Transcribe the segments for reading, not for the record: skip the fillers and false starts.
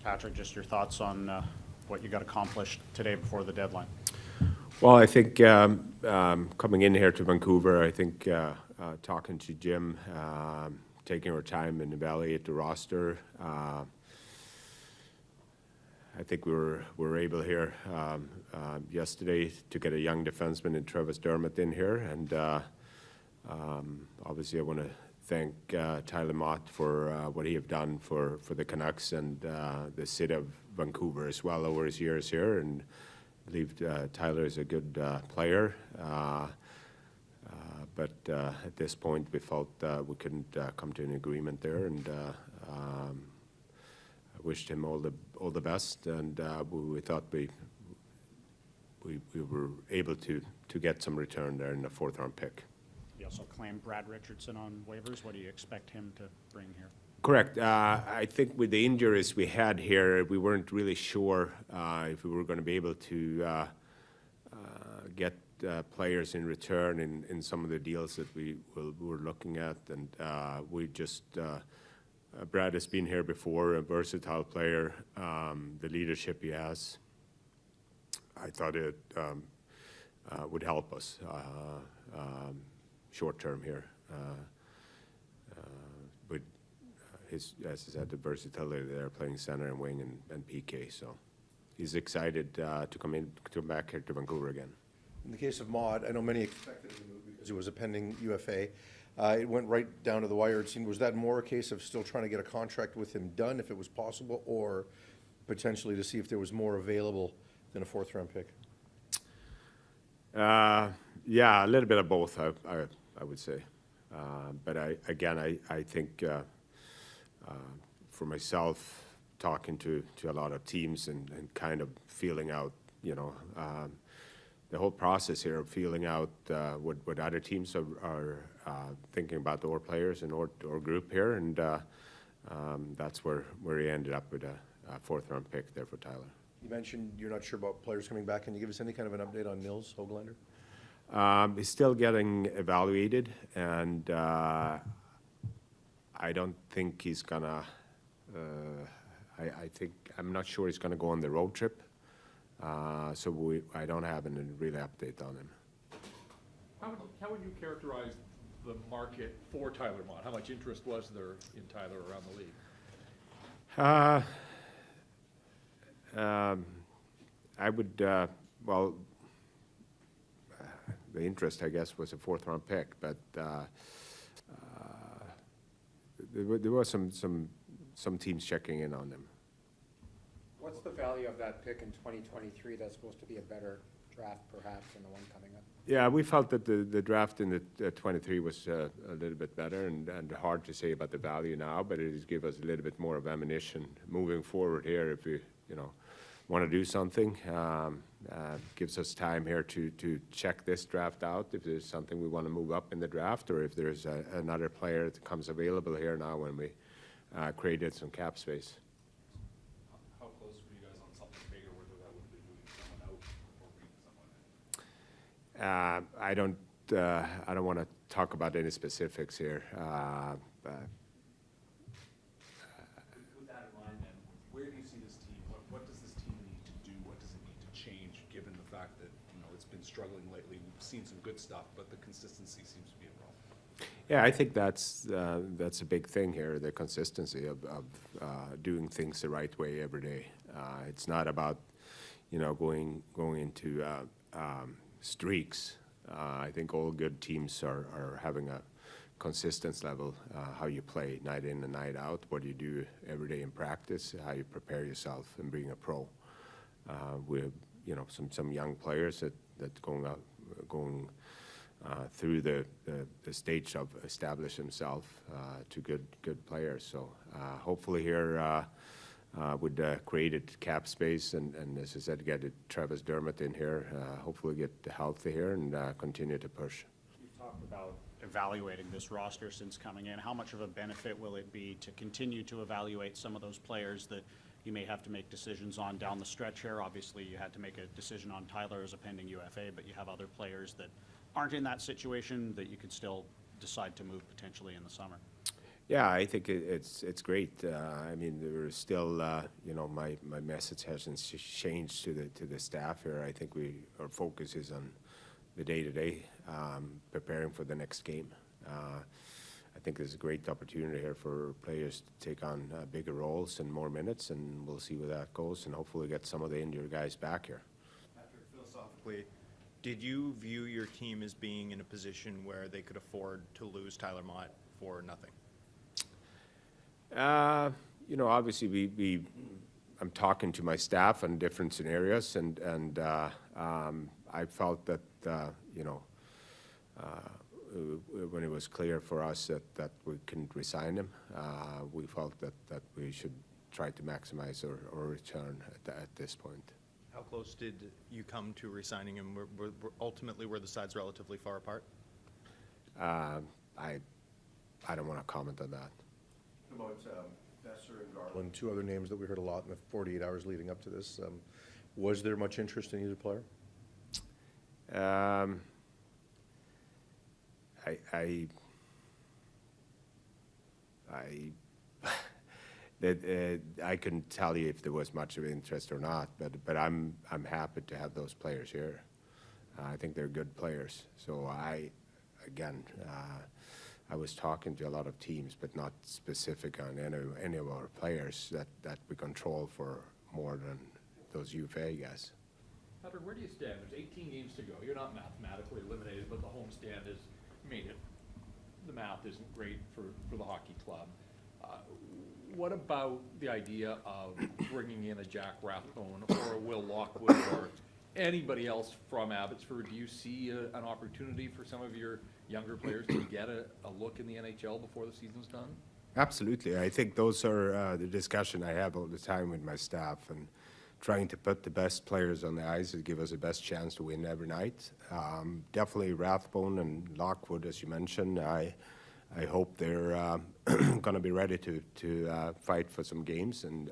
Patrik, just your thoughts on what you got accomplished today before the deadline. Well, I think coming in here to Vancouver, I think talking to Jim, taking our time and evaluate the roster. I think we were able here yesterday to get a young defenseman in Travis Dermott in here, and obviously I want to thank Tyler Mott for what he have done for the Canucks and the city of Vancouver as well over his years here, and I believe Tyler is a good player. But at this point, we felt we couldn't come to an agreement there, and I wished him all the best. And we thought we were able to get some return there in the fourth-round pick. You also claimed Brad Richardson on waivers. What do you expect him to bring here? Correct. I think with the injuries we had here, we weren't really sure if we were going to be able to get players in return in some of the deals that we were looking at, and we just Brad has been here before, a versatile player. The leadership he has, I thought it would help us short term here. But as I said, the versatility there, playing center and wing and PK, so he's excited to come back here to Vancouver again. In the case of Mott, I know many expected him to move because it was a pending UFA. It went right down to the wire, it seemed. Was that more a case of still trying to get a contract with him done, if it was possible, or potentially to see if there was more available than a fourth-round pick? Yeah, a little bit of both, I would say. But I think for myself, talking to a lot of teams and kind of feeling out, the whole process here of feeling out what other teams are thinking about our players and our group here, and that's where he ended up with a fourth-round pick there for Tyler. You mentioned you're not sure about players coming back. Can you give us any kind of an update on Nils Hoglander? He's still getting evaluated, and I don't think he's gonna. I'm not sure he's gonna go on the road trip. So I don't have any really update on him. How would you characterize the market for Tyler Mott? How much interest was there in Tyler around the league? I would, well, the interest, I guess, was a fourth-round pick, but there was some teams checking in on them. What's the value of that pick in 2023 that's supposed to be a better draft, perhaps, than the one coming up? Yeah, we felt that the draft in the 23 was a little bit better, and hard to say about the value now, but it gives us a little bit more of ammunition moving forward here if we, want to do something. Gives us time here to check this draft out, if there's something we want to move up in the draft, or if there's another player that comes available here now when we created some cap space. How close were you guys on something bigger, whether that would be moving someone out or bringing someone in? I don't want to talk about any specifics here. With that in mind, then, where do you see this team? What does this team need to do? What does it need to change, given the fact that it's been struggling lately? We've seen some good stuff, but the consistency seems to be a problem. Yeah, I think that's a big thing here, the consistency of doing things the right way every day. It's not about, going into streaks. I think all good teams are having a consistent level, how you play night in and night out, what you do every day in practice, how you prepare yourself and being a pro. We have, some young players that going through the stage of establish himself to good players. So hopefully here with the created cap space and as I said, get Travis Dermott in here, hopefully get healthy here and continue to push. You've talked about evaluating this roster since coming in. How much of a benefit will it be to continue to evaluate some of those players that you may have to make decisions on down the stretch here? Obviously, you had to make a decision on Tyler as a pending UFA, but you have other players that aren't in that situation that you could still decide to move potentially in the summer. Yeah, I think it's great. I mean, there's still, you know, my message hasn't changed to the staff here. I think our focus is on the day-to-day, preparing for the next game. I think there's a great opportunity here for players to take on bigger roles and more minutes, and we'll see where that goes, and hopefully get some of the injured guys back here. Patrick, philosophically, did you view your team as being in a position where they could afford to lose Tyler Mott for nothing? You know, obviously I'm talking to my staff on different scenarios, and I felt that, you know, when it was clear for us that we couldn't resign him, we felt that we should try to maximize our return at this point. How close did you come to resigning him? Ultimately, were the sides relatively far apart? I don't want to comment on that. About Besser and Garland, two other names that we heard a lot in the 48 hours leading up to this. Was there much interest in either player? I couldn't tell you if there was much of interest or not, but I'm happy to have those players here. I think they're good players. So I was talking to a lot of teams, but not specific on any of our players that we control for more than those UFA guys. Patrick, where do you stand? There's 18 games to go. You're not mathematically eliminated, but the homestand has made it. The math isn't great for the hockey club. What about the idea of bringing in a Jack Rathbone or a Will Lockwood or anybody else from Abbotsford? Do you see an opportunity for some of your younger players to get a look in the NHL before the season's done? Absolutely. I think those are the discussion I have all the time with my staff, and trying to put the best players on the ice to give us the best chance to win every night. Definitely Rathbone and Lockwood, as you mentioned. I hope they're going to be ready to fight for some games and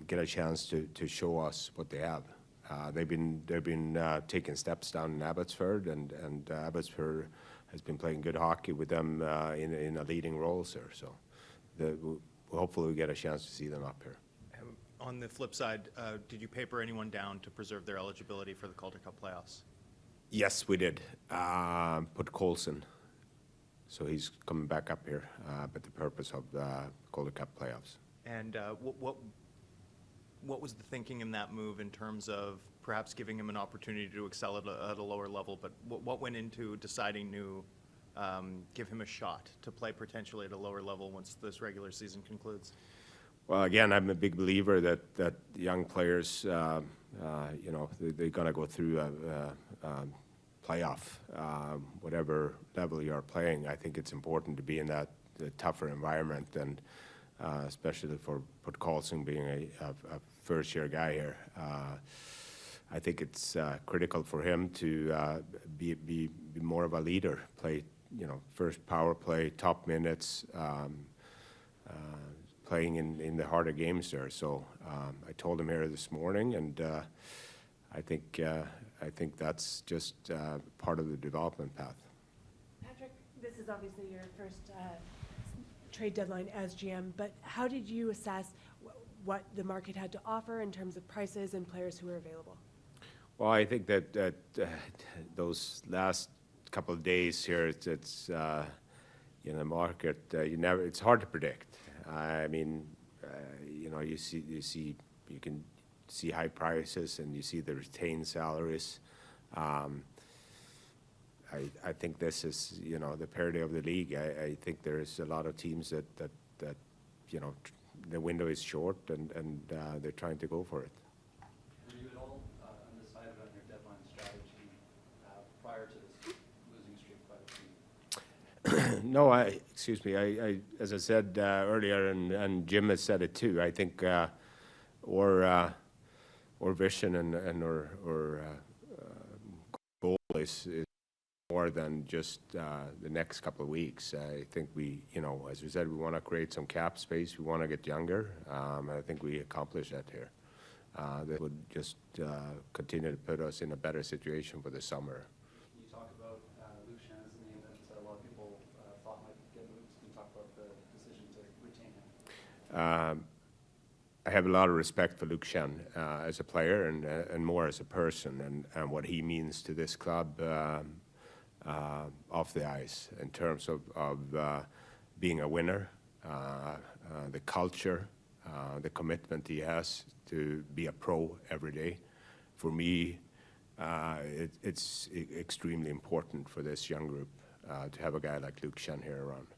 get a chance to show us what they have. They've been taking steps down in Abbotsford, and Abbotsford has been playing good hockey with them in a leading roles there. So hopefully we get a chance to see them up here. On the flip side, did you paper anyone down to preserve their eligibility for the Calder Cup playoffs? Yes, we did. Put Coulson. So he's coming back up here, but the purpose of the Calder Cup playoffs. And what was the thinking in that move in terms of perhaps giving him an opportunity to excel at a lower level? But what went into deciding to give him a shot to play potentially at a lower level once this regular season concludes? Well, again, I'm a big believer that young players, you know, they're going to go through a playoff, whatever level you are playing. I think it's important to be in that tougher environment, and especially for Carlson being a first-year guy here. I think it's critical for him to be more of a leader, play, you know, first power play, top minutes, playing in the harder games there. So I told him here this morning, and I think that's just part of the development path. Patrick, this is obviously your first trade deadline as GM, but how did you assess what the market had to offer in terms of prices and players who were available? Well, I think that those last couple of days here, it's you know, the market, it's hard to predict. I mean, you know, you can see high prices and you see the retained salaries. I think this is, you know, the parity of the league. I think there's a lot of teams that you know, the window is short and they're trying to go for it. Were you at all undecided on your deadline strategy prior to this losing streak by the team? No, excuse me. I as I said earlier, and Jim has said it too. I think our vision and our goal is more than just the next couple of weeks. I think we, you know, as we said, we want to create some cap space. We want to get younger. I think we accomplished that here. That would just continue to put us in a better situation for the summer. Can you talk about Luke Shannon's name that a lot of people thought might get moved? Can you talk I have a lot of respect for Luke Shen as a player and more as a person and what he means to this club off the ice in terms of being a winner, the culture, the commitment he has to be a pro every day. For me, it's extremely important for this young group to have a guy like Luke Shen here around.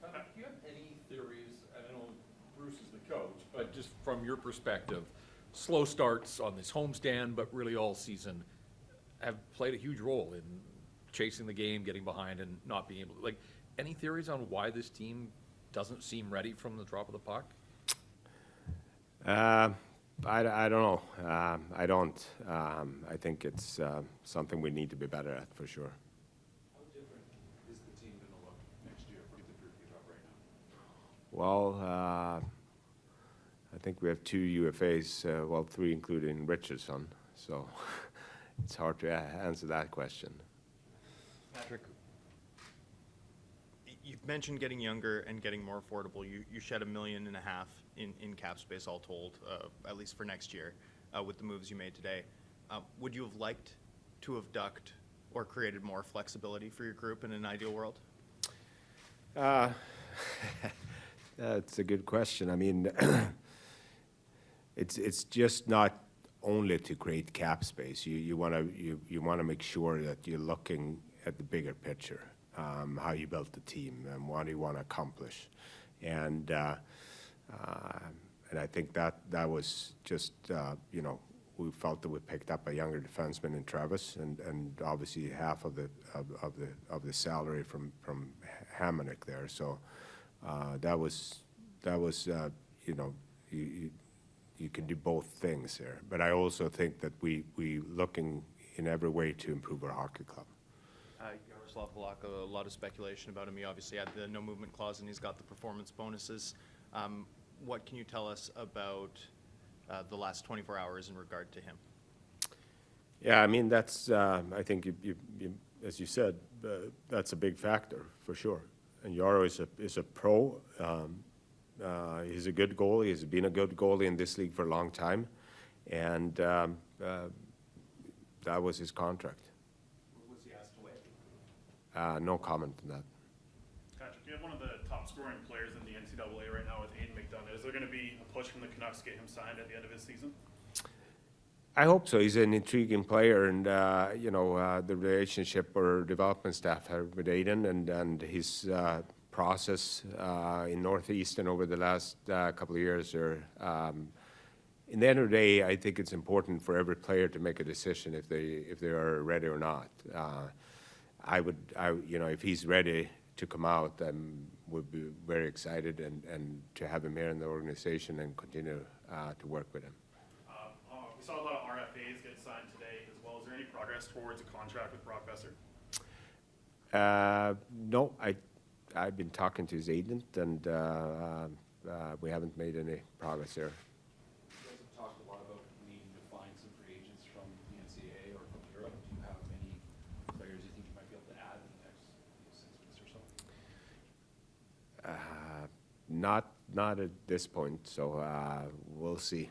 Do you have any theories, I know Bruce is the coach, but just from your perspective, slow starts on this homestand, but really all season, have played a huge role in chasing the game, getting behind, and not being able to, like, any theories on why this team doesn't seem ready from the drop of the puck? I don't know. I don't. I think it's something we need to be better at for sure. How different is the team going to look next year if we get up right now? Well, I think we have 2 UFAs, well, 3 including Richardson, so it's hard to answer that question. Patrick, you've mentioned getting younger and getting more affordable. You shed $1.5 million in cap space all told, at least for next year, with the moves you made today. Would you have liked to have ducked or created more flexibility for your group in an ideal world? That's a good question. I mean, it's just not only to create cap space. You want to make sure that you're looking at the bigger picture, how you built the team and what you want to accomplish, and I think that was just we felt that we picked up a younger defenseman in Travis, and obviously half of the salary from Hamonic there. So that was you can do both things there. But I also think that we looking in every way to improve our hockey club. Yaroslav Halak, a lot of speculation about him. He obviously had the no movement clause, and he's got the performance bonuses. What can you tell us about the last 24 hours in regard to him? Yeah, I mean, that's, I think, you, as you said, that's a big factor, for sure. And Yaro is a pro. He's a good goalie. He's been a good goalie in this league for a long time. And that was his contract. What was he asked to weigh? No comment on that. Patrick, you have one of the top scoring players in the NCAA right now with Aiden McDonough. Is there going to be a push from the Canucks to get him signed at the end of his season? I hope so. He's an intriguing player, and the relationship or development staff have with Aiden and his process in Northeastern over the last couple of years. In the end of the day, I think it's important for every player to make a decision if they are ready or not. If he's ready to come out, I would be very excited and to have him here in the organization and continue to work with him. We saw a lot of RFAs get signed today as well. Is there any progress towards a contract with Brock Besser? No, I've been talking to his agent, and we haven't made any progress there. You guys have talked a lot about needing to find some free agents from the NCAA or from Europe. Do you have any players you think you might be able to add in the next 6 weeks or so? Not at this point, so we'll see.